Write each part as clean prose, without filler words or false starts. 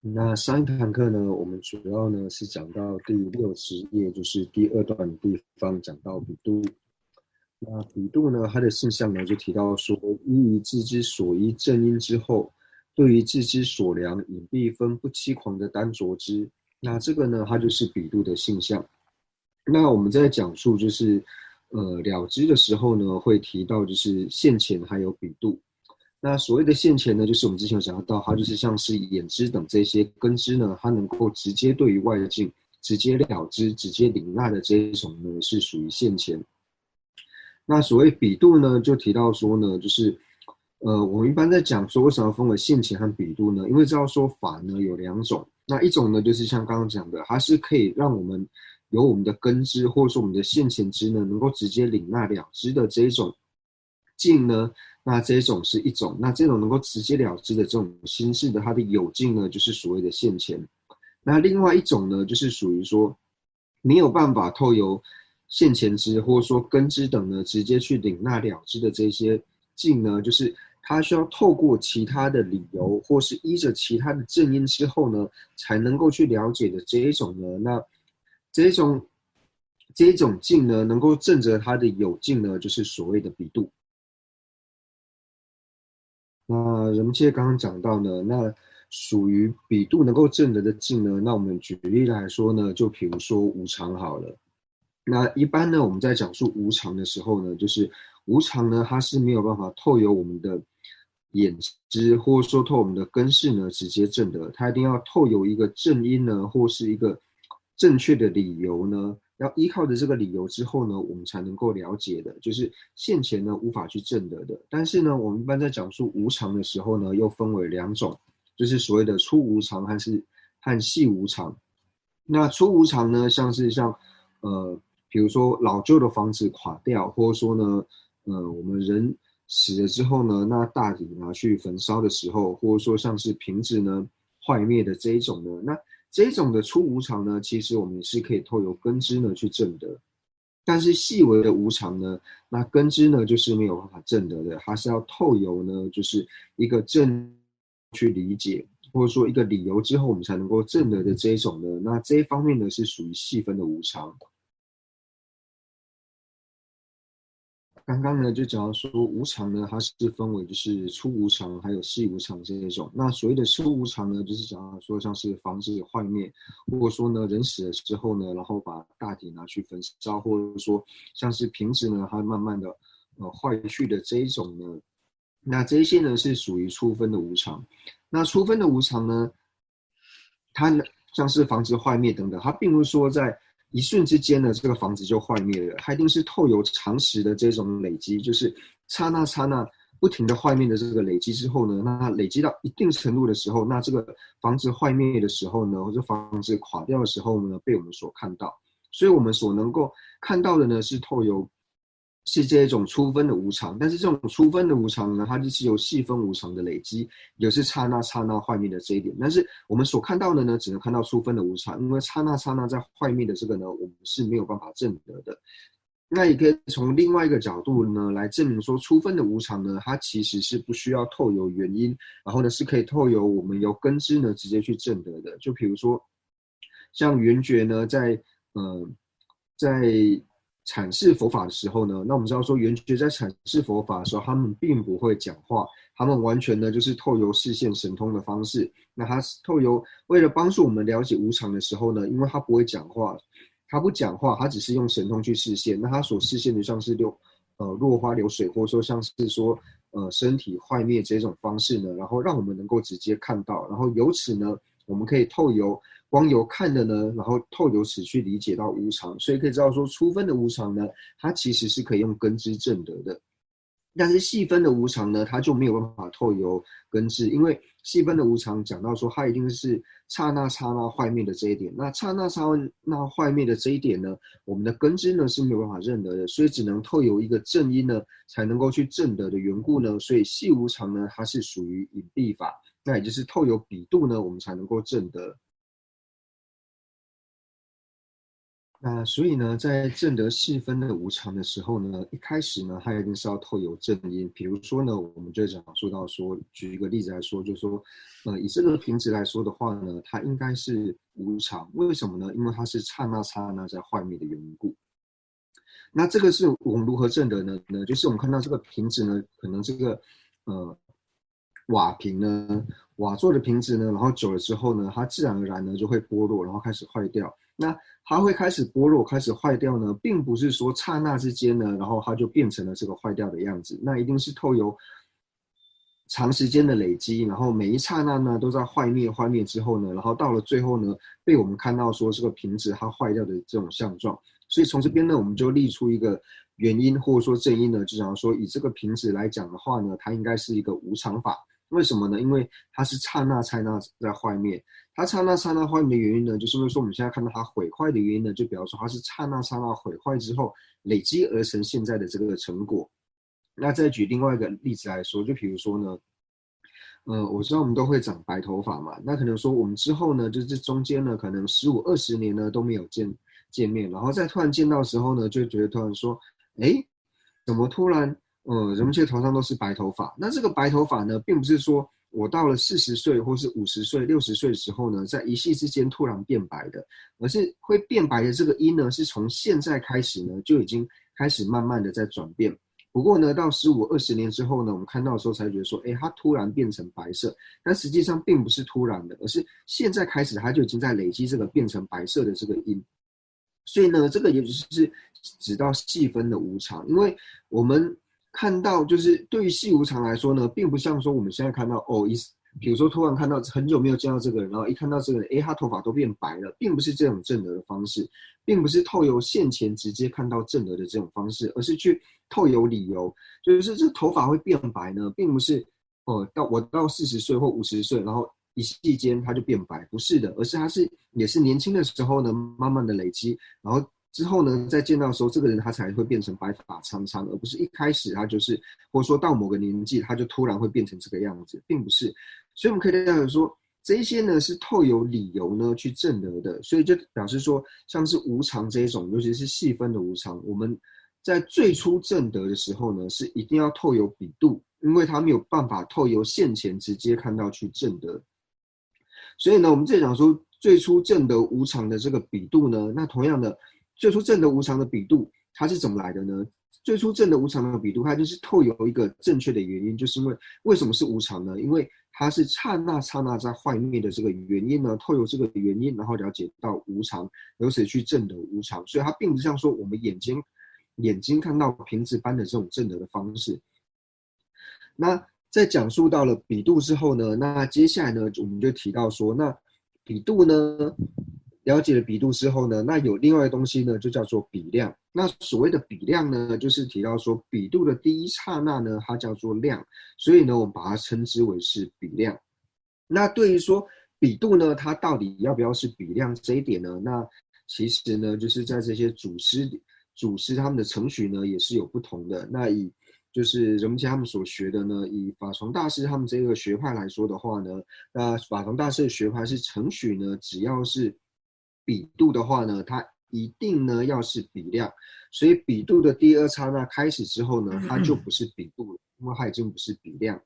那上一堂课呢，我们主要呢是讲到第60页，就是第二段的地方，讲到比度。那比度呢，它的现象呢就提到说，依于自之所依正因之后，对于自之所量，隐蔽分不欺狂的单着之。那这个呢，它就是比度的现象。那我们在讲述就是了知的时候呢，会提到就是现前还有比度。那所谓的现前呢，就是我们之前有讲到，它就是像是眼知等这些根知呢，它能够直接对于外境直接了知、直接领纳的这一种呢，是属于现前。那所谓比度呢，就提到说呢，就是我们一般在讲说为什么要分为现前和比度呢？因为知道说法呢有两种，那一种呢就是像刚刚讲的，它是可以让我们由我们的根知或者说我们的现前知呢，能够直接领纳了知的这一种境呢，那这一种是一种，那这种能够直接了知的这种心事的，它的有境呢，就是所谓的现前。那另外一种呢，就是属于说没有办法透由现前知或者说根知等呢，直接去领纳了知的这些境呢，就是它需要透过其他的理由，或是依着其他的正因之后呢，才能够去了解的这一种呢，那这一种这一种境呢，能够正着它的有境呢，就是所谓的比度。那人们接刚刚讲到呢，那属于比度能够正得的境呢，那我们举例来说呢，就比如说无常好了。那一般呢，我们在讲述无常的时候呢，就是无常呢，它是没有办法透由我们的眼知，或者说透我们的根识呢，直接证得，它一定要透由一个正因呢，或是一个正确的理由呢，要依靠着这个理由之后呢，我们才能够了解的，就是现前呢无法去证得的。但是呢，我们一般在讲述无常的时候呢，又分为两种，就是所谓的初无常和细无常。那初无常呢，像呃，比如说老旧的房子垮掉，或者说呢，我们人死了之后呢，那大体拿去焚烧的时候，或者说像是瓶子呢坏灭的这一种呢，那这一种的初无常呢，其实我们是可以透由根知呢去证得，但是细微的无常呢，那根知呢就是没有办法证得的，它是要透由呢就是一个正去理解，或者说一个理由之后，我们才能够证得的这一种呢，那这一方面呢是属于细分的无常。刚刚呢就讲到说无常呢，它是分为就是初无常还有细无常这一种。那所谓的初无常呢，就是讲到说像是房子坏灭，或者说呢人死了之后呢，然后把大体拿去焚烧，或者说像是瓶子呢，它慢慢的坏去的这一种呢，那这一些呢是属于初分的无常。那初分的无常呢，它像是房子坏灭等等，它并不是说在一瞬之间呢，这个房子就坏灭了，它一定是透由长时的这种累积，就是刹那不停的坏灭的这个累积之后呢，那累积到一定程度的时候，那这个房子坏灭的时候呢，或者房子垮掉的时候呢，被我们所看到，所以我们所能够看到的呢，是透由是这种初分的无常，但是这种初分的无常呢，它就是由细分无常的累积，也是刹那坏灭的这一点。但是我们所看到的呢，只能看到初分的无常，因为刹那在坏灭的这个呢，我们是没有办法证得的。那也可以从另外一个角度呢，来证明说初分的无常呢，它其实是不需要透由原因，然后呢是可以透由我们由根知呢直接去证得的。就比如说，像圆觉呢，在阐释佛法的时候呢，那我们知道说圆觉在阐释佛法的时候，他们并不会讲话，他们完全呢就是透由视线神通的方式。那他透由为了帮助我们了解无常的时候呢，因为他不会讲话，他不讲话，他只是用神通去视线。那他所视线的像是落花流水，或者说像是说身体坏灭这种方式呢，然后让我们能够直接看到，然后由此呢，我们可以光由看的呢，然后透由此去理解到无常，所以可以知道说初分的无常呢，它其实是可以用根知正得的。但是细分的无常呢，它就没有办法透由根治，因为细分的无常讲到说它一定是刹那坏灭的这一点，那刹那坏灭的这一点呢，我们的根知呢是没有办法认得的，所以只能透由一个正因呢才能够去证得的缘故呢，所以细无常呢它是属于隐蔽法，那也就是透由比度呢我们才能够证得。那所以呢，在正得细分的无常的时候呢，一开始呢，它一定是要透有正因。比如说呢，我们就讲述到说，举一个例子来说，就是说，以这个品质来说的话呢，它应该是无常。为什么呢？因为它是刹那刹那在幻灭的缘故。那这个是我们如何证得呢？就是我们看到这个瓶子呢，可能这个呃瓦瓶呢，瓦做的瓶子呢，然后久了之后呢，它自然而然呢就会剥落，然后开始坏掉。那它会开始剥落、开始坏掉呢，并不是说刹那之间呢，然后它就变成了这个坏掉的样子。那一定是透由长时间的累积，然后每一刹那呢都在坏灭之后呢，然后到了最后呢，被我们看到说这个瓶子它坏掉的这种相状。所以从这边呢，我们就立出一个原因或者说正因呢，就想说以这个瓶子来讲的话呢，它应该是一个无常法。为什么呢？因为它是刹那刹那在坏灭，它刹那刹那坏灭的原因呢，就是因为说我们现在看到它毁坏的原因呢，就比方说它是刹那刹那毁坏之后累积而成现在的这个成果。那再举另外一个例子来说，就比如说呢，我知道我们都会长白头发嘛，那可能说我们之后呢，就是这中间呢，可能15、20年呢都没有见面，然后再突然见到的时候呢，就觉得突然说，哎，怎么突然，人们现在头上都是白头发？那这个白头发呢，并不是说我到了40岁或是50岁、60岁的时候呢，在一夕之间突然变白的，而是会变白的这个因呢，是从现在开始呢，就已经开始慢慢的在转变。不过呢，到15、20年之后呢，我们看到的时候才觉得说，哎，它突然变成白色，但实际上并不是突然的，而是现在开始它就已经在累积这个变成白色的这个因。所以呢，这个也就是指到细分的无常，因为我们看到就是对于细无常来说呢，并不像说我们现在看到比如说突然看到很久没有见到这个人，然后一看到这个人，哎，他头发都变白了，并不是这种正德的方式，并不是透由现前直接看到正德的这种方式，而是去透由理由，就是这头发会变白呢，并不是到40岁或50岁，然后一夕间它就变白，不是的，而是也是年轻的时候呢，慢慢的累积，然后之后呢，再见到的时候，这个人他才会变成白发苍苍，而不是一开始他就是，或者说到某个年纪他就突然会变成这个样子，并不是。所以我们可以这样说，这一些呢是透有理由呢去证得的，所以就表示说，像是无常这一种，尤其是细分的无常，我们在最初证得的时候呢，是一定要透有比度，因为他没有办法透由现前直接看到去证得。所以呢，我们这里讲说最初证得无常的这个比度呢，那同样的，最初证得无常的比度，它是怎么来的呢？最初证得无常的比度，它就是透有一个正确的原因，就是因为什么是无常呢？因为它是刹那刹那在坏灭的这个原因呢，透有这个原因，然后了解到无常，由此去证得无常。所以它并不像说我们眼睛看到瓶子般的这种证得的方式。那在讲述到了比度之后呢，那接下来呢，我们就提到说，那比度呢，了解了比度之后呢，那有另外的东西呢，就叫做比量。那所谓的比量呢，就是提到说比度的第一刹那呢，它叫做量，所以呢，我们把它称之为是比量。那对于说比度呢，它到底要不要是比量这一点呢？那其实呢，就是在这些祖师他们的程序呢，也是有不同的。那就是人们家他们所学的呢，以法幢大师他们这个学派来说的话呢，那法幢大师的学派是程序呢，只要是比度的话呢，它一定呢要是比量，所以比度的第二刹那开始之后呢，它就不是比度了，因为它已经不是比量。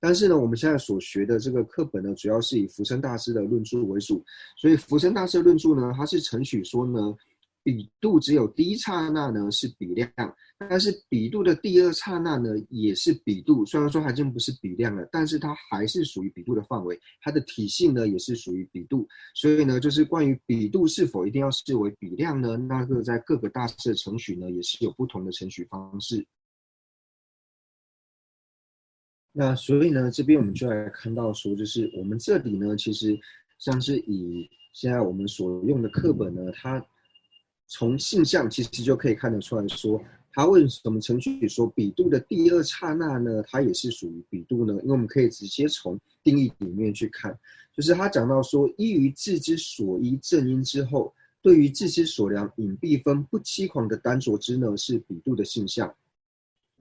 但是呢，我们现在所学的这个课本呢，主要是以福生大师的论著为主，所以福生大师的论著呢，它是承许说呢，比度只有第一刹那呢是比量，但是比度的第二刹那呢也是比度，虽然说它已经不是比量了，但是它还是属于比度的范围，它的体性呢也是属于比度，所以呢，就是关于比度是否一定要视为比量呢，那个在各个大师的程序呢也是有不同的程序方式。那所以呢，这边我们就来看到说，就是我们这里呢，其实像是以现在我们所用的课本呢，它从性象其实就可以看得出来说，它为什么程序说比度的第二刹那呢，它也是属于比度呢？因为我们可以直接从定义里面去看，就是他讲到说，依于智之所依正因之后，对于智之所量隐蔽分不欺狂的单着之呢，是比度的性象。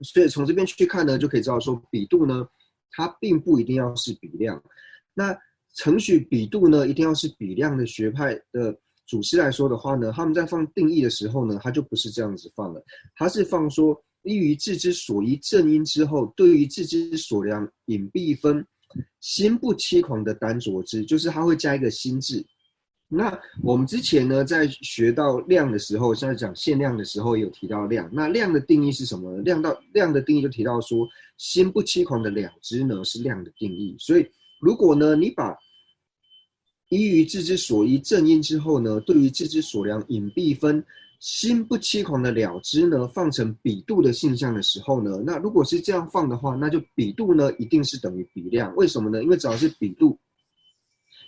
所以从这边去看呢，就可以知道说比度呢，它并不一定要是比量。那程序比度呢，一定要是比量的学派的祖师来说的话呢，他们在放定义的时候呢，他就不是这样子放了，他是放说依于智之所依正因之后，对于智之所量隐蔽分，心不欺狂的单着之，就是他会加一个心字。那我们之前呢，在学到量的时候，现在讲限量的时候也有提到量。那量的定义是什么呢？量的定义就提到说，心不欺狂的了知呢是量的定义。所以如果呢，你把依于智之所依正因之后呢，对于智之所量隐蔽分，心不欺狂的了知呢，放成比度的性象的时候呢，那如果是这样放的话，那就比度呢一定是等于比量。为什么呢？因为只要是比度，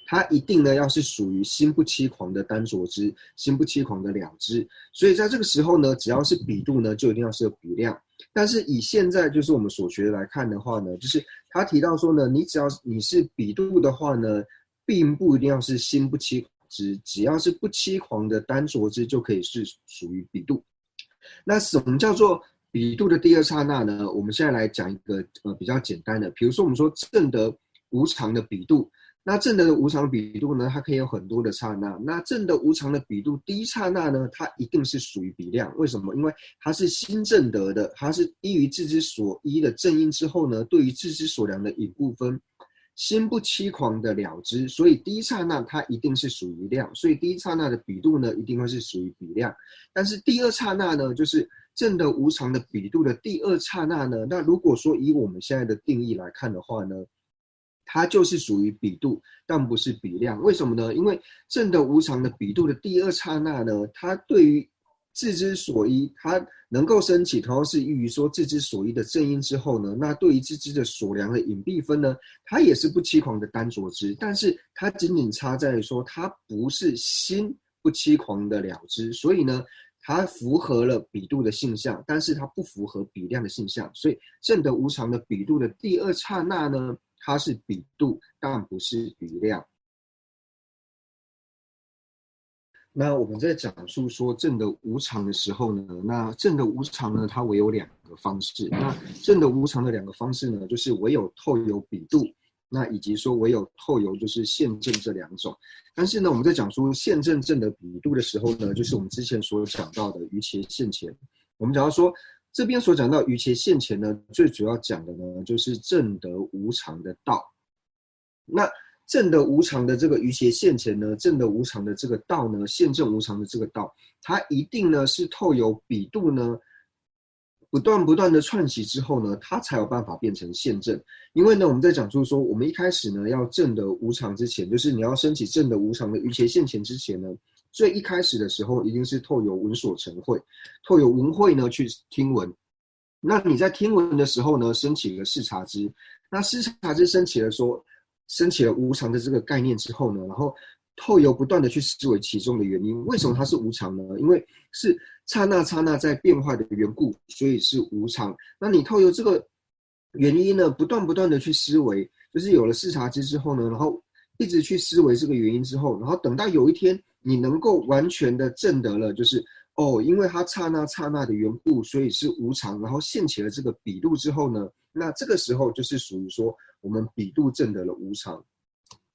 它一定呢要是属于心不欺狂的单着之，心不欺狂的了知。所以在这个时候呢，只要是比度呢，就一定要是有比量。但是以现在就是我们所学的来看的话呢，就是他提到说呢，你只要你是比度的话呢，并不一定要是心不欺狂之，只要是不欺狂的单着之，就可以是属于比度。那什么叫做比度的第二刹那呢？我们现在来讲一个比较简单的，比如说我们说正德无常的比度。那正德的无常的比度呢，它可以有很多的刹那。那正德无常的比度第一刹那呢，它一定是属于比量。为什么？因为它是心正德的，它是依于智之所依的正因之后呢，对于智之所量的隐部分，心不欺狂的了知，所以第一刹那它一定是属于量。所以第一刹那的比度呢，一定会是属于比量。但是第二刹那呢，就是正德无常的比度的第二刹那呢，那如果说以我们现在的定义来看的话呢，它就是属于比度，但不是比量。为什么呢？因为正德无常的比度的第二刹那呢，它对于智之所依，它能够升起，同样是依于说智之所依的正因之后呢，那对于智之的所量的隐蔽分呢，它也是不欺狂的单着之，但是它仅仅差在说它不是心不欺狂的了知，所以呢，它符合了比度的性象，但是它不符合比量的性象，所以正德无常的比度的第二刹那呢，它是比度，但不是比量。那我们在讲述说正德无常的时候呢，那正德无常呢，它唯有两个方式。那正德无常的两个方式呢，就是唯有透有比度，那以及说唯有透有就是现证这两种。但是呢，我们在讲述现证正的比度的时候呢，就是我们之前所讲到的于其现前。我们讲到说这边所讲到于其现前呢，最主要讲的呢，就是正德无常的道。那正德无常的这个于其现前呢，正德无常的这个道呢，现证无常的这个道，它一定呢是透有比度呢，不断的串习之后呢，它才有办法变成现证。因为呢，我们在讲述说，我们一开始呢要正德无常之前，就是你要升起正德无常的于其现前之前呢，最一开始的时候一定是透有闻所成慧，透有闻慧呢去听闻。那你在听闻的时候呢，升起了视察之，那视察之升起了无常的这个概念之后呢，然后透由不断的去思维其中的原因。为什么它是无常呢？因为是刹那刹那在变化的缘故，所以是无常。那你透由这个原因呢，不断的去思维，就是有了视察之之后呢，然后一直去思维这个原因之后，然后等到有一天你能够完全的证得了，就是因为它刹那刹那的缘故，所以是无常，然后现起了这个比度之后呢，那这个时候就是属于说我们比度证得了无常。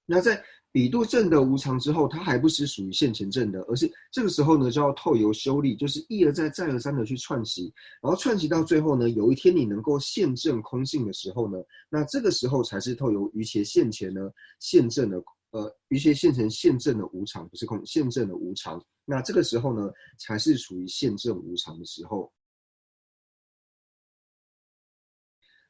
那在比度证得无常之后，它还不是属于现前证得，而是这个时候呢就要透由修力，就是一而再再而三的去串习，然后串习到最后呢，有一天你能够现证空性的时候呢，那这个时候才是透由于其现前呢现证的于其现前现证的无常，不是空，现证的无常。那这个时候呢，才是属于现证无常的时候。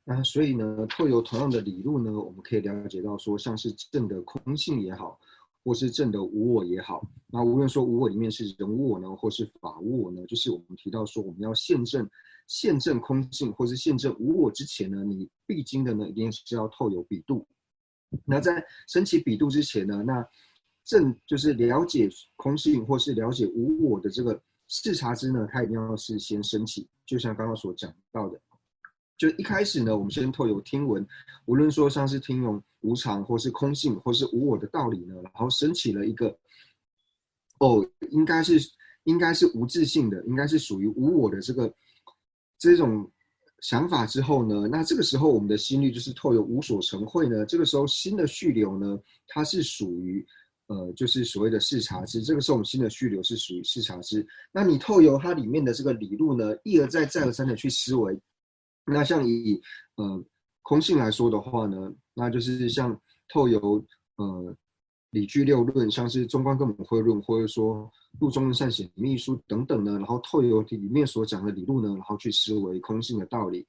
那所以呢，透由同样的理路呢，我们可以了解到说，像是正的空性也好，或是正的无我也好，那无论说无我里面是人无我呢，或是法无我呢，就是我们提到说，我们要现证空性，或是现证无我之前呢，你必经的呢，一定是要透由比度。那在升起比度之前呢，那就是了解空性或是了解无我的这个视察之呢，它一定要是先升起，就像刚刚所讲到的。就一开始呢，我们先透由听闻，无论说像是听闻无常，或是空性，或是无我的道理呢，然后升起了一个应该是无自性的，应该是属于无我的这种想法之后呢，那这个时候我们的心律就是透由无所成慧呢，这个时候心的续流呢，它是属于就是所谓的视察之，这个时候我们新的序流是属于视察之。那你透由它里面的这个理路呢，一而再再而三的去思维。那像以空性来说的话呢，那就是像透由理据六论，像是中观根本慧论，或者说路中论善显密书等等呢，然后透由里面所讲的理路呢，然后去思维空性的道理，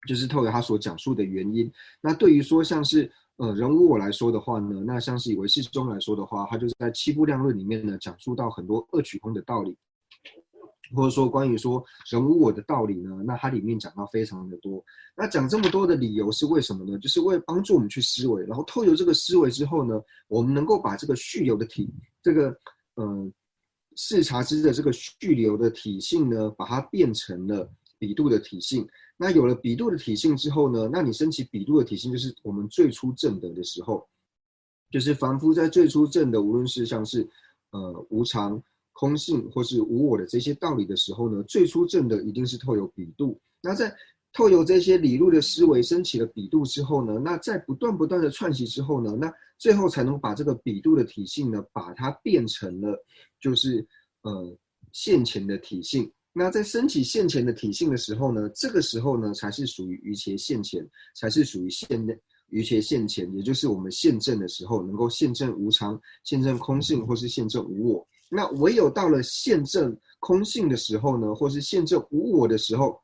就是透由他所讲述的原因。那对于说像是人无我来说的话呢，那像是以唯识宗来说的话，他就是在七部量论里面呢讲述到很多二取空的道理，或者说关于说人无我的道理呢，那它里面讲到非常的多。那讲这么多的理由是为什么呢？就是为了帮助我们去思维，然后透由这个思维之后呢，我们能够把这个序流的这个视察之的这个序流的体性呢，把它变成了比度的体性。那有了比度的体性之后呢，那你升起比度的体性，就是我们最初证得的时候，就是凡夫在最初证的，无论是像是无常、空性或是无我的这些道理的时候呢，最初证的一定是透由比度。那在透由这些理路的思维升起了比度之后呢，那在不断的串习之后呢，那最后才能把这个比度的体性呢，把它变成了就是现前的体性。那在升起现前的体性的时候呢，这个时候呢才是属于于切现前，才是属于于切现前，也就是我们现证的时候，能够现证无常、现证空性或是现证无我。那唯有到了现证空性的时候呢，或是现证无我的时候，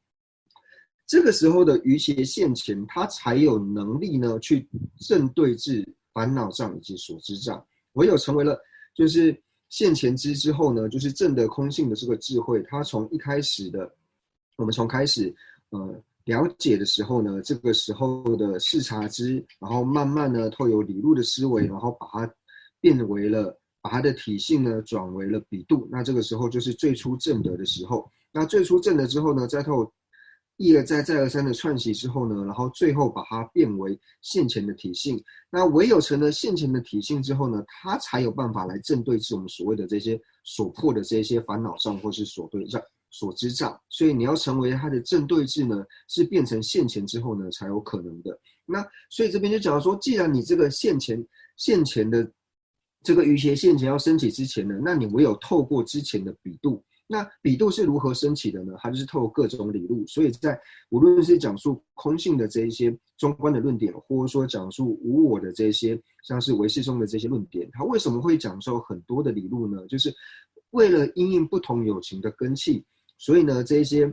这个时候的于切现前，他才有能力呢去正对治烦恼障以及所知障。唯有成为了就是现前知之后呢，就是证得空性的这个智慧，它从一开始的，我们从开始了解的时候呢，这个时候的视察之，然后慢慢呢透由理路的思维，然后把它变为了，把它的体性呢转为了比度。那这个时候就是最初证得的时候。那最初证得之后呢，再透一而再再而三的串习之后呢，然后最后把它变为现前的体性。那唯有成了现前的体性之后呢，它才有办法来正对治我们所谓的这些所破的这些烦恼障或是所知障。所以你要成为它的正对治呢，是变成现前之后呢才有可能的。那所以这边就讲说，既然你这个现前的这个于切现前要升起之前呢，那你唯有透过之前的比度。那比度是如何升起的呢？它就是透过各种理路，所以在无论是讲述空性的这一些中观的论点，或者说讲述无我的这些，像是唯识宗的这些论点，它为什么会讲授很多的理路呢？就是为了因应不同有情的根器，所以呢，这些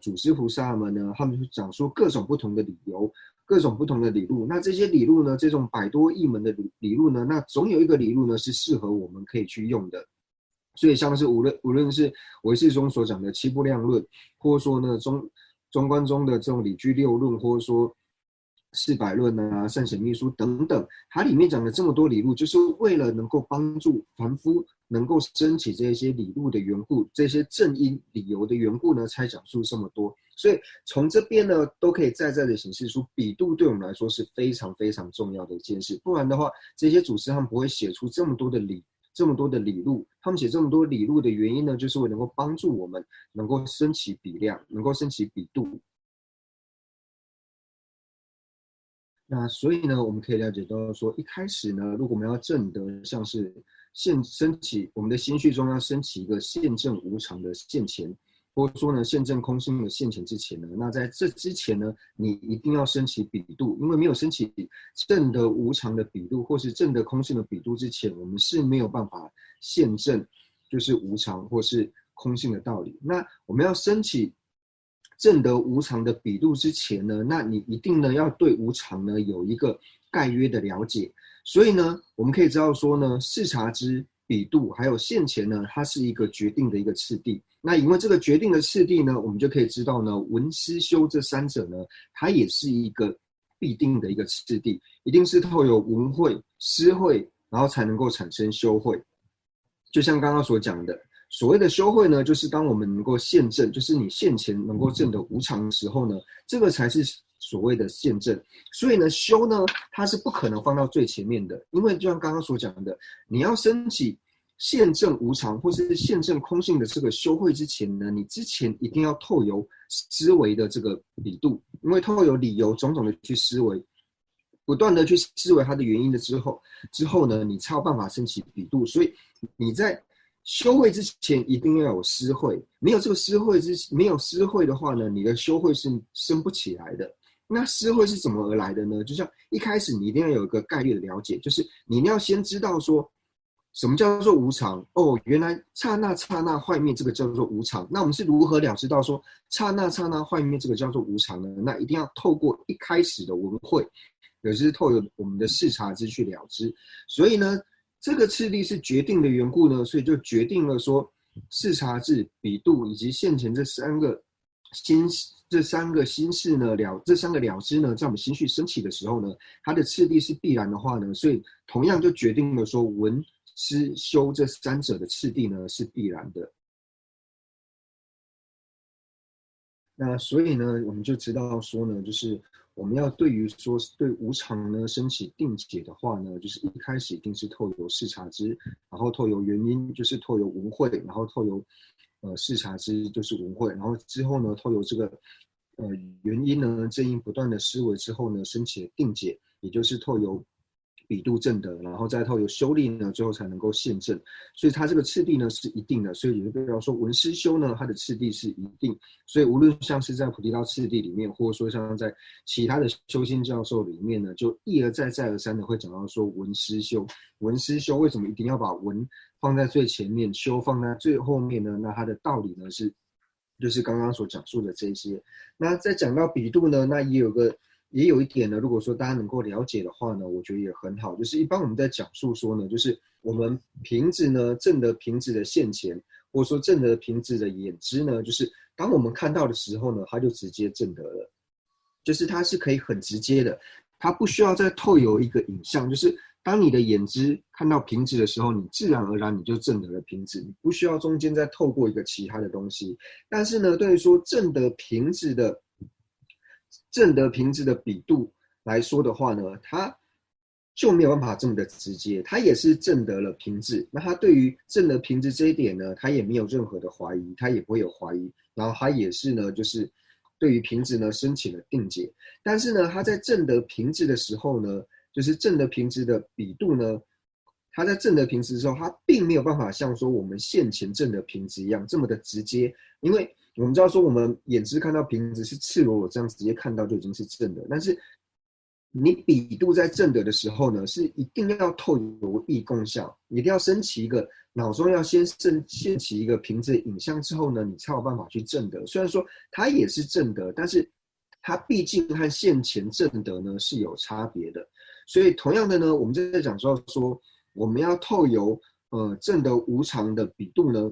祖师菩萨们呢，他们就讲述各种不同的理由，各种不同的理路。那这些理路呢，这种百多亿门的理路呢，那总有一个理路呢是适合我们可以去用的。所以像是无论是唯识中所讲的七部量论，或者说呢中观中的这种理据六论，或者说四百论啊、善显密书等等，它里面讲的这么多理路，就是为了能够帮助凡夫能够升起这些理路的缘故，这些正因理由的缘故呢，才讲述这么多。所以从这边呢，都可以在的显示出比度对我们来说是非常非常重要的一件事。不然的话，这些祖师他们不会写出这么多的理路，他们写这么多理路的原因呢，就是为能够帮助我们能够升起比量，能够升起比度。那所以呢，我们可以了解到说，一开始呢，如果我们要证得像是升起我们的心绪中要升起一个现证无常的现前，或者说呢现证空性的现前之前呢，那在这之前呢，你一定要升起比度，因为没有升起证得无常的比度，或是证得空性的比度之前，我们是没有办法现证就是无常或是空性的道理。那我们要升起证得无常的比度之前呢，那你一定呢要对无常呢有一个概约的了解。所以呢，我们可以知道说呢，视察之、比度还有现前呢，它是一个决定的一个次第。那因为这个决定的次第呢，我们就可以知道呢，闻思修这三者呢，它也是一个必定的一个次第，一定是透有闻慧、思慧，然后才能够产生修慧。就像刚刚所讲的，所谓的修慧呢，就是当我们能够现证，就是你现前能够证得无常的时候呢，这个才是所谓的现证。所以呢，修呢，它是不可能放到最前面的，因为就像刚刚所讲的，你要升起现证无常或是现证空性的这个修慧之前呢，你之前一定要透由思维的这个比度，因为透由理由种种的去思维，不断的去思维它的原因的之后呢，你才有办法升起比度。所以你在修会之前一定要有思会，没有思会的话呢，你的修会是升不起来的。那思会是怎么而来的呢？就像一开始你一定要有一个概率的了解，就是你一定要先知道说什么叫做无常。哦，原来刹那刹那幻灭这个叫做无常。那我们是如何了知到说刹那刹那幻灭这个叫做无常呢？那一定要透过一开始的文会，也就是透过我们的视察之去了知。所以呢，这个次第是决定的缘故呢，所以就决定了说视察智、比度以及现前这三个心事呢，这三个了知呢，在我们心绪升起的时候呢，它的次第是必然的话呢，所以同样就决定了说闻思修这三者的次第呢是必然的。那所以呢，我们就知道说呢，就是我们要对于说对无常呢升起定解的话呢，就是一开始一定是透由视察之，然后透由原因，就是透由闻会，然后透由视察之，就是闻会，然后之后呢，透由这个原因呢正因不断的思维之后呢，升起了定解，也就是透由比度正德，然后再透由修力呢，最后才能够现正。所以它这个次第呢是一定的，所以也就代表说闻思修呢，它的次第是一定。所以无论像是在菩提道次第里面，或者说像在其他的修心教授里面呢，就一而再再而三的会讲到说闻思修。闻思修为什么一定要把闻放在最前面，修放在最后面呢？那它的道理呢是就是刚刚所讲述的这些。那在讲到比度呢，那也有一点呢，如果说大家能够了解的话呢，我觉得也很好。就是一般我们在讲述说呢，就是我们瓶子呢，正的瓶子的现前，或者说正的瓶子的眼知呢，就是当我们看到的时候呢，它就直接正得了，就是它是可以很直接的，它不需要再透有一个影像，就是当你的眼知看到瓶子的时候，你自然而然你就正得了瓶子，你不需要中间再透过一个其他的东西。但是呢，对于说正得瓶子的比度来说的话呢，它就没有办法这么的直接，它也是正得了瓶子。那它对于正得瓶子这一点呢，它也没有任何的怀疑，它也不会有怀疑。然后它也是呢，就是对于瓶子呢申请了定解。但是呢，它在正得瓶子的时候呢，就是正得瓶子的比度呢，它在正得瓶子的时候，它并没有办法像说我们现前正得瓶子一样这么的直接，因为我们知道说我们眼睛看到瓶子是赤裸裸这样直接看到就已经是正的，但是你比度在正德的时候呢，是一定要透由意共相，一定要升起一个脑中要先现起一个瓶子的影像之后呢，你才有办法去正德。虽然说它也是正德，但是它毕竟和现前正德呢是有差别的。所以同样的呢，我们在讲说我们要透由正德无常的比度呢，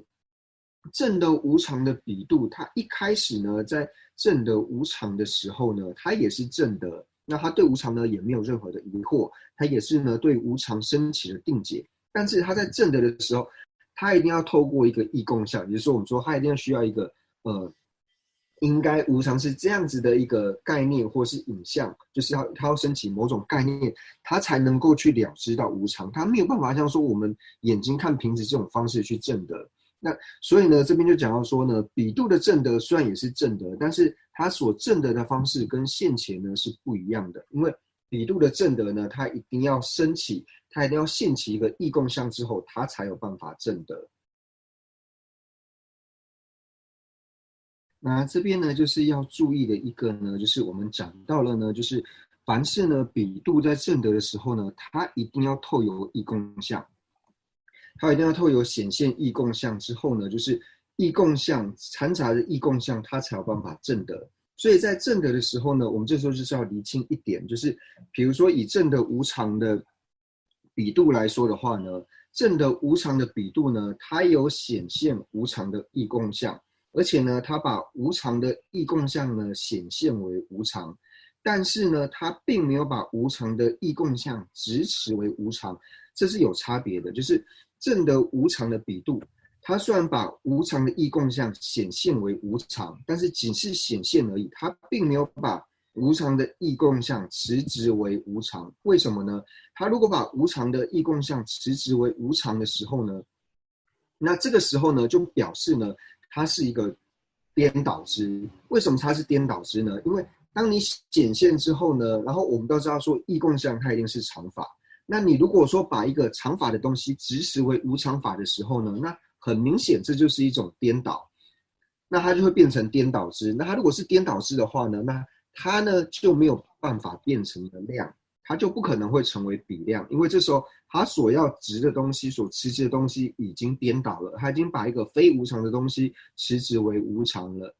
正德无常的比度，它一开始呢，在正德无常的时候呢，它也是正德。那他对无常呢也没有任何的疑惑，他也是呢对无常升起了定解。但是他在正德的时候，他一定要透过一个意共相，也就是说我们说他一定要需要一个应该无常是这样子的一个概念或是影像，就是他要升起某种概念，他才能够去了知到无常。他没有办法像说我们眼睛看瓶子这种方式去正德。那所以呢，这边就讲到说呢，比度的正德虽然也是正德，但是它所正德的方式跟现前呢是不一样的。因为比度的正德呢，它一定要升起，它一定要现起一个意共相之后，它才有办法正德。那这边呢，就是要注意的一个呢，就是我们讲到了呢，就是凡是呢比度在正德的时候呢，它一定要透由意共相。它一定要透由显现意共相之后呢，就是意共相掺杂的意共相，它才有办法正德。所以在正德的时候呢，我们这时候就是要厘清一点，就是比如说以正德无常的比度来说的话呢，正德无常的比度呢，它有显现无常的意共相，而且呢，它把无常的意共相呢显现为无常，但是呢，它并没有把无常的意共相直持为无常，这是有差别的。就是正德无常的比度，它虽然把无常的意共相显现为无常，但是仅是显现而已，它并没有把无常的意共相持执为无常。为什么呢？它如果把无常的意共相持执为无常的时候呢，那这个时候呢，就表示呢，它是一个颠倒之。为什么它是颠倒之呢？因为当你显现之后呢，然后我们都知道说异共相它一定是常法。那你如果说把一个常法的东西执持为无常法的时候呢，那很明显这就是一种颠倒，那它就会变成颠倒之。那它如果是颠倒之的话呢，那它呢就没有办法变成了量，它就不可能会成为比量，因为这时候它所要执的东西、所持的东西已经颠倒了，它已经把一个非无常的东西持执为无常了。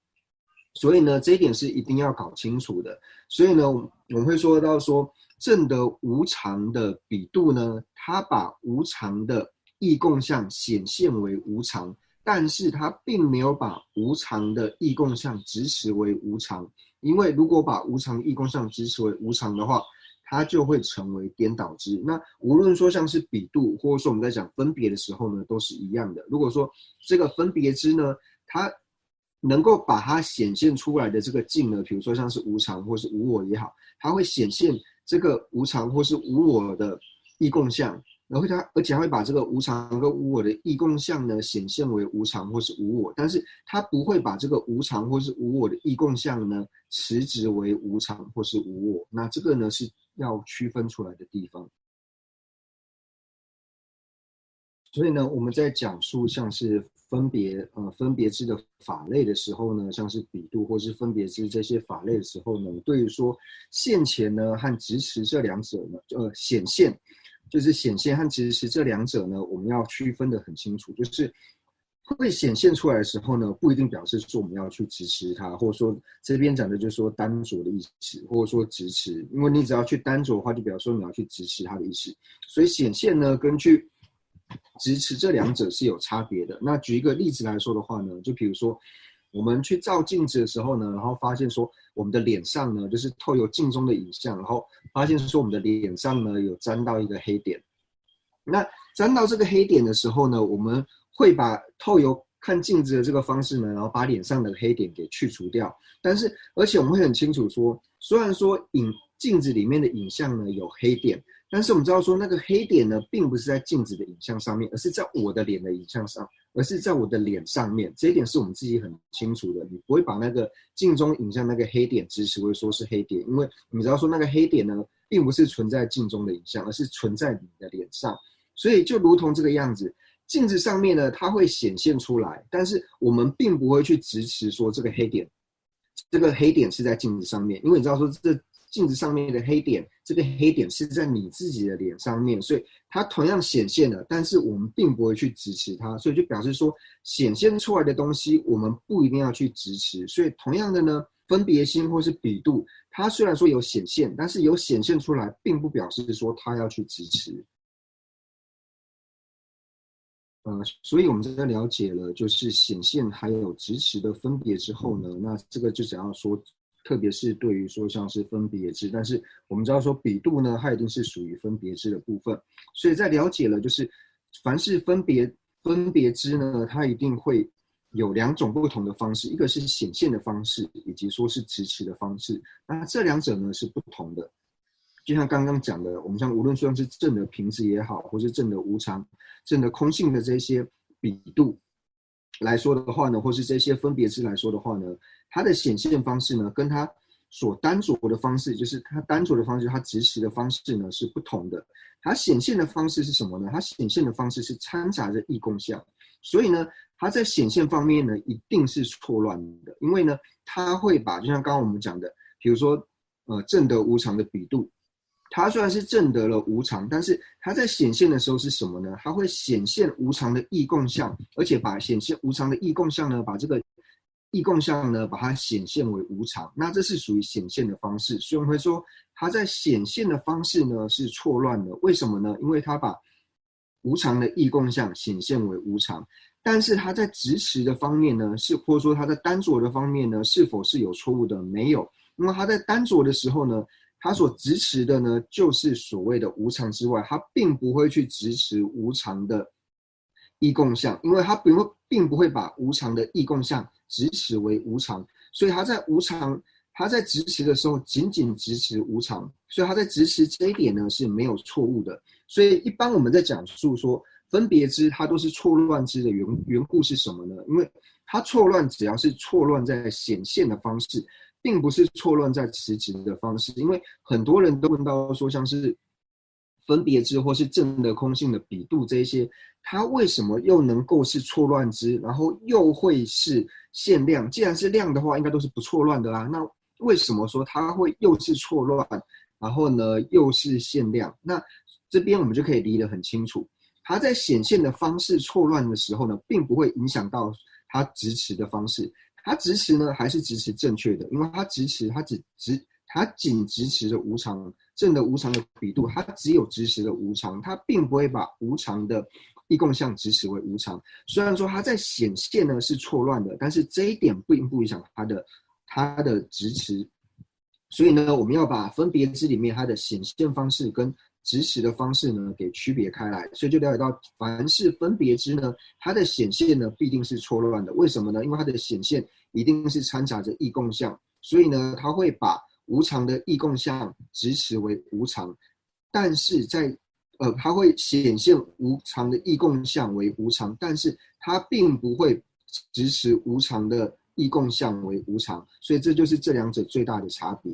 所以呢，这一点是一定要搞清楚的。所以呢，我们会说到说，正的无常的比度呢，它把无常的异共相显现为无常，但是它并没有把无常的异共相执持为无常。因为如果把无常异共相执持为无常的话，它就会成为颠倒之。那无论说像是比度，或者说我们在讲分别的时候呢，都是一样的。如果说这个分别之呢，它能够把它显现出来的这个境呢，比如说像是无常或是无我也好，它会显现这个无常或是无我的异共相，然后而且它会把这个无常跟无我的异共相呢显现为无常或是无我，但是它不会把这个无常或是无我的异共相呢持执为无常或是无我。那这个呢是要区分出来的地方。所以呢，我们在讲述像是分别知的法类的时候呢，像是比度或是分别知这些法类的时候呢，对于说现前呢和执持这两者呢，显现就是显现和执持这两者呢，我们要区分得很清楚，就是会显现出来的时候呢，不一定表示说我们要去执持它，或者说这边讲的就是说单着的意思，或者说执持，因为你只要去单着的话，就表示说你要去执持它的意思。所以显现呢，根据执持这两者是有差别的。那举一个例子来说的话呢，就比如说我们去照镜子的时候呢，然后发现说我们的脸上呢，就是透由镜中的影像，然后发现说我们的脸上呢有沾到一个黑点。那沾到这个黑点的时候呢，我们会把透由看镜子的这个方式呢，然后把脸上的黑点给去除掉。但是，而且我们会很清楚说，虽然说镜子里面的影像呢有黑点，但是我们知道说那个黑点呢，并不是在镜子的影像上面，而是在我的脸的影像上，而是在我的脸上面。这一点是我们自己很清楚的，你不会把那个镜中影像那个黑点执持为说是黑点，因为你知道说那个黑点呢，并不是存在镜中的影像，而是存在你的脸上。所以就如同这个样子，镜子上面呢，它会显现出来，但是我们并不会去执持说这个黑点是在镜子上面，因为你知道说这镜子上面的黑点，这个黑点是在你自己的脸上面，所以它同样显现了，但是我们并不会去执持它，所以就表示说显现出来的东西我们不一定要去执持。所以同样的呢，分别心或是比度，它虽然说有显现，但是有显现出来并不表示说它要去执持。所以我们在了解了就是显现还有执持的分别之后呢，那这个就只要说，特别是对于说像是分别知，但是我们知道说比度呢，它一定是属于分别知的部分。所以在了解了就是凡是分别知呢，它一定会有两种不同的方式，一个是显现的方式，以及说是执持的方式。那这两者呢是不同的。就像刚刚讲的，我们像无论说是正的平直也好，或是正的无常、正的空性的这些比度来说的话呢，或是这些分别知来说的话呢，它的显现方式呢，跟它所单着的方式，就是它单着的方式，它执持的方式呢是不同的。它显现的方式是什么呢？它显现的方式是掺杂着异共相，所以呢，它在显现方面呢，一定是错乱的，因为呢，它会把就像刚刚我们讲的，比如说正得无常的比度。它虽然是证得了无常，但是它在显现的时候是什么呢？它会显现无常的异共相，而且把显现无常的异共相呢，把这个异共相呢，把它显现为无常。那这是属于显现的方式，所以我们会说它在显现的方式呢是错乱的。为什么呢？因为它把无常的异共相显现为无常，但是它在执持的方面呢，或者说它在单着的方面呢，是否是有错误的？没有。那么它在单着的时候呢，他所执持的呢，就是所谓的无常之外，他并不会去执持无常的异共相，因为他并不会把无常的异共相执持为无常，所以他在执持的时候仅仅执持无常，所以他在执持这一点呢是没有错误的。所以一般我们在讲述说分别知，它都是错乱知的缘故是什么呢？因为它错乱只要是错乱在显现的方式，并不是错乱在词值的方式，因为很多人都问到说，像是分别之或是正的空性的比度这些，它为什么又能够是错乱之，然后又会是限量？既然是量的话，应该都是不错乱的啦。那为什么说它会又是错乱，然后呢又是限量？那这边我们就可以理得很清楚，它在显现的方式错乱的时候呢，并不会影响到它直持的方式。它直持呢还是直持正确的，因为它直持它仅直持的无常，正的无常的比度，它只有直持的无常，它并不会把无常的异共相直持为无常。虽然说它在显现呢是错乱的，但是这一点并不影响它的直持。所以呢，我们要把分别之里面它的显现方式跟直持的方式呢给区别开来，所以就了解到，凡是分别之呢，它的显现呢必定是错乱的。为什么呢？因为它的显现一定是掺杂着异共相，所以呢，它会把无常的异共相直持为无常，但是它会显现无常的异共相为无常，但是它并不会直持无常的异共相为无常，所以这就是这两者最大的差别。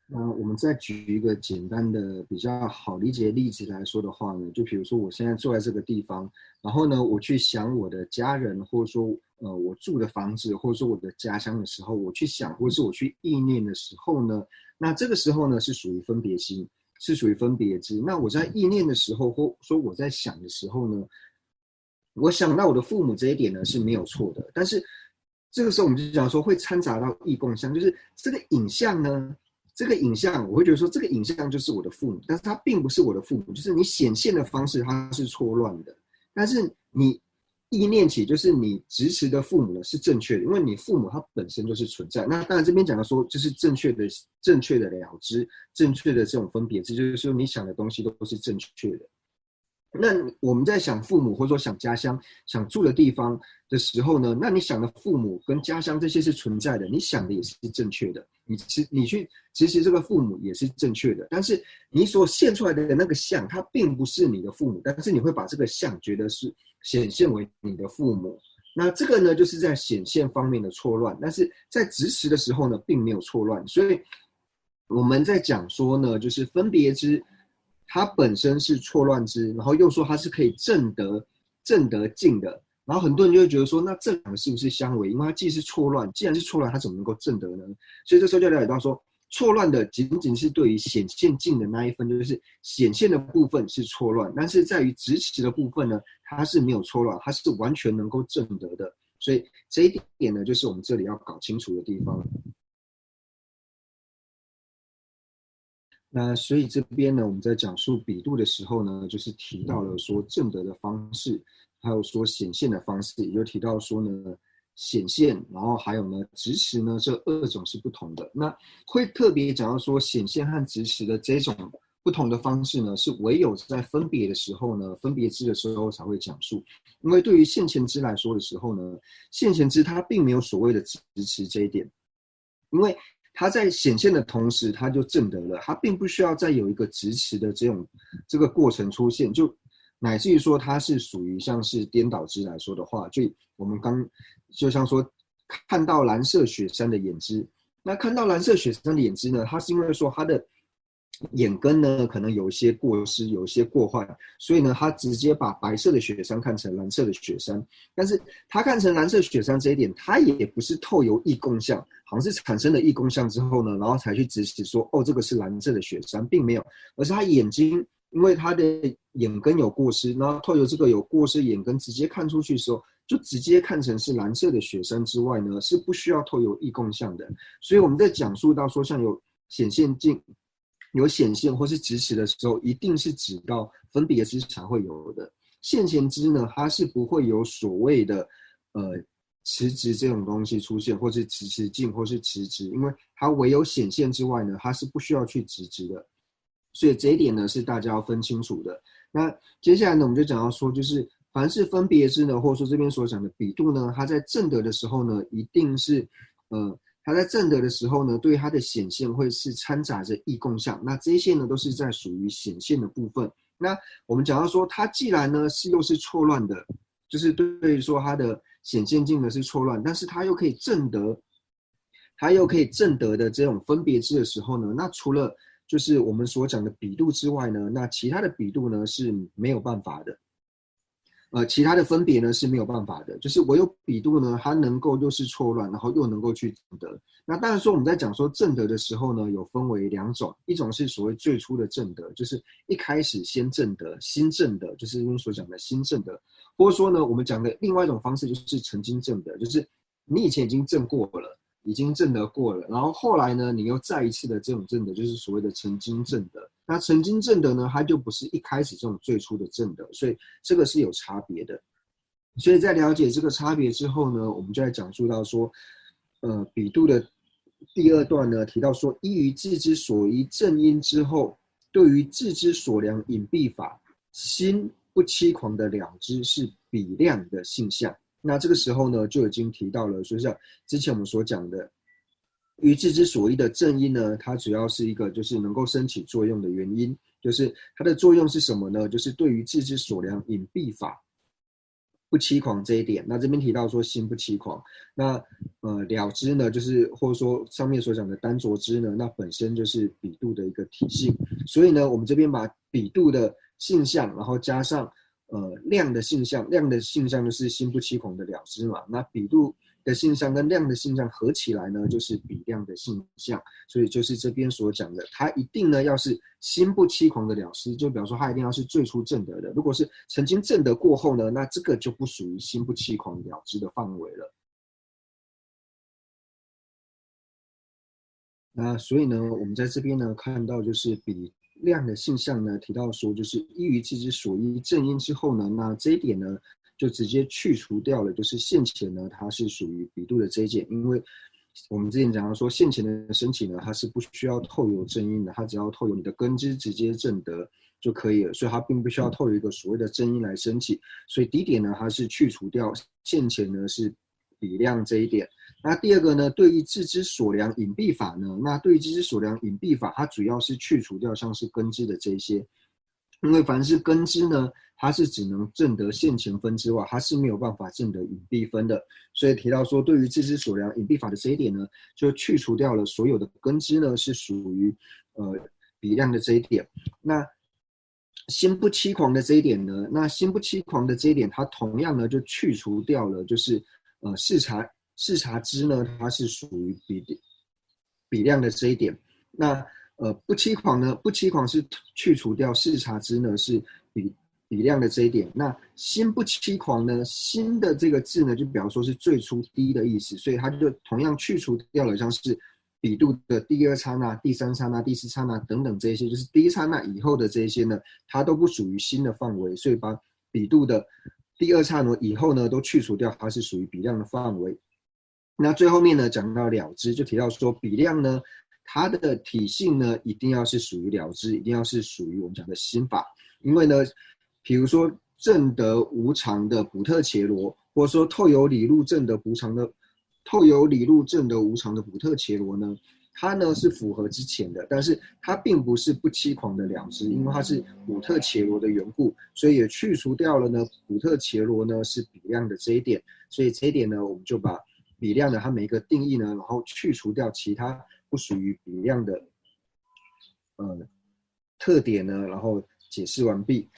那我们再举一个简单的、比较好理解的例子来说的话呢，就比如说我现在坐在这个地方，然后呢，我去想我的家人，或者说我住的房子，或者说我的家乡的时候，我去想，或者是我去意念的时候呢，那这个时候呢是属于分别心，是属于分别知。那我在意念的时候，或说我在想的时候呢，我想到我的父母这一点呢是没有错的，但是这个时候我们就讲说会掺杂到异共相，就是这个影像呢。这个影像，我会觉得说，这个影像就是我的父母，但是它并不是我的父母，就是你显现的方式它是错乱的，但是你意念起，就是你直持的父母呢是正确的，因为你父母他本身就是存在。那当然这边讲的说，就是正确的了知，正确的这种分别，这就是说你想的东西都是正确的。那我们在想父母或者说想家乡、想住的地方的时候呢，那你想的父母跟家乡这些是存在的，你想的也是正确的，你去执行这个父母也是正确的，但是你所现出来的那个像，它并不是你的父母，但是你会把这个像觉得是显现为你的父母。那这个呢，就是在显现方面的错乱，但是在执持的时候呢，并没有错乱。所以我们在讲说呢，就是分别之。它本身是错乱之，然后又说它是可以正得尽的，然后很多人就会觉得说，那这两个是不是相违？因为它既是错乱，既然是错乱，它怎么能够正得呢？所以这时候就了解到说，错乱的仅仅是对于显现尽的那一份，就是显现的部分是错乱，但是在于执持的部分呢，它是没有错乱，它是完全能够正得的。所以这一点呢，就是我们这里要搞清楚的地方。那所以这边呢，我们在讲述比度的时候呢，就是提到了说正德的方式，还有说显现的方式，也就提到说呢显现，然后还有呢直持呢，这二种是不同的。那会特别讲到说显现和直持的这种不同的方式呢，是唯有在分别的时候呢，分别知的时候才会讲述。因为对于现前知来说的时候呢，现前知它并没有所谓的直持这一点，因为它在显现的同时，它就证得了，它并不需要再有一个直持的这个过程出现，就乃至于说它是属于像是颠倒知来说的话，就我们就像说看到蓝色雪山的眼知，那看到蓝色雪山的眼知呢，它是因为说它的眼根呢可能有一些过失，有一些过坏，所以呢，他直接把白色的雪山看成蓝色的雪山。但是他看成蓝色雪山这一点，他也不是透由异共相，好像是产生了异共相之后呢，然后才去指使说，哦，这个是蓝色的雪山，并没有，而是他眼睛因为他的眼根有过失，然后透由这个有过失眼根直接看出去的时候，就直接看成是蓝色的雪山之外呢，是不需要透由异共相的。所以我们在讲述到说，像有显现镜。有显现或是直持的时候，一定是指到分别知才会有的。现前知呢，它是不会有所谓的持执这种东西出现，或是持境，或是持执，因为它唯有显现之外呢，它是不需要去执执的。所以这一点呢，是大家要分清楚的。那接下来呢，我们就讲到说，就是凡是分别知呢，或者说这边所讲的比度呢，它在正德的时候呢，一定是它在正德的时候呢，对于它的显现会是掺杂着异共相，那这些呢都是在属于显现的部分。那我们讲到说，它既然呢又是错乱的，就是对于说它的显现境呢是错乱，但是它又可以正得，的这种分别支的时候呢，那除了就是我们所讲的比度之外呢，那其他的比度呢是没有办法的。其他的分别呢是没有办法的，就是唯有比度呢，它能够又是错乱，然后又能够去正得。那当然说我们在讲说正得的时候呢，有分为两种，一种是所谓最初的正得，就是一开始先正得，新正得，就是我们所讲的新正得，或者说呢，我们讲的另外一种方式就是曾经正得，就是你以前已经正过了。已经正得过了，然后后来呢，你又再一次的这种正得，就是所谓的曾经正得。那曾经正得呢，它就不是一开始这种最初的正得，所以这个是有差别的。所以在了解这个差别之后呢，我们就来讲述到说，比度的第二段呢提到说，依于自之所依正因之后，对于自之所量隐蔽法，心不欺狂的了知是比量的性相。那这个时候呢，就已经提到了，所以像之前我们所讲的，于自之所依的正因呢，它主要是一个就是能够升起作用的原因，就是它的作用是什么呢？就是对于自之所量隐蔽法不欺狂这一点。那这边提到说心不欺狂，那了知呢，就是或者说上面所讲的单着知呢，那本身就是比度的一个体性，所以呢，我们这边把比度的性相，然后加上量的性相，量的性相就是心不欺狂的了知嘛。那比度的性相跟量的性相合起来呢，就是比量的性相。所以就是这边所讲的，它一定呢要是心不欺狂的了知，就比方说它一定要是最初正得的。如果是曾经正得过后呢，那这个就不属于心不欺狂了知的范围了。那所以呢，我们在这边呢看到就是比量的性相呢，提到说就是依于自之所依正因之后呢，那这一点呢就直接去除掉了，就是现前呢它是属于比度的这一件，因为我们之前讲到说现前的升起呢，它是不需要透有正因的，它只要透有你的根知直接正得就可以了，所以它并不需要透有一个所谓的正因来升起，所以第一点呢，它是去除掉现前呢是比量这一点。那第二个呢，对于自之所量隐蔽法呢，那对于自之所量隐蔽法，它主要是去除掉像是根知的这一些，因为凡是根知呢，它是只能证得现前分之外，它是没有办法证得隐蔽分的。所以提到说，对于自之所量隐蔽法的这一点呢，就去除掉了所有的根知呢是属于比量的这一点。那心不欺狂的这一点呢，那心不欺狂的这一点，它同样呢就去除掉了，就是视察知呢，它是属于比量的这一点。那不欺狂呢，不欺狂是去除掉视察知呢是比量的这一点。那心不欺狂呢，心的这个字呢，就比方说是最初低的意思，所以它就同样去除掉了像是比度的第二刹那、第三刹那、第四刹那等等这些，就是第一刹那以后的这些呢，它都不属于心的范围，所以把比度的第二刹那以后呢都去除掉，它是属于比量的范围。那最后面呢讲到了知，就提到说比量呢，它的体性呢一定要是属于了知，一定要是属于我们讲的心法，因为呢，比如说正得无常的补特伽罗，或者说透有理路正得无常的无常的补特伽罗呢，它呢是符合之前的，但是它并不是不欺狂的了知，因为它是补特伽罗的缘故，所以也去除掉了呢补特伽罗呢是比量的这一点，所以这一点呢我们就把比量的它每一个定义呢，然后去除掉其他不属于比量的特点呢，然后解释完毕。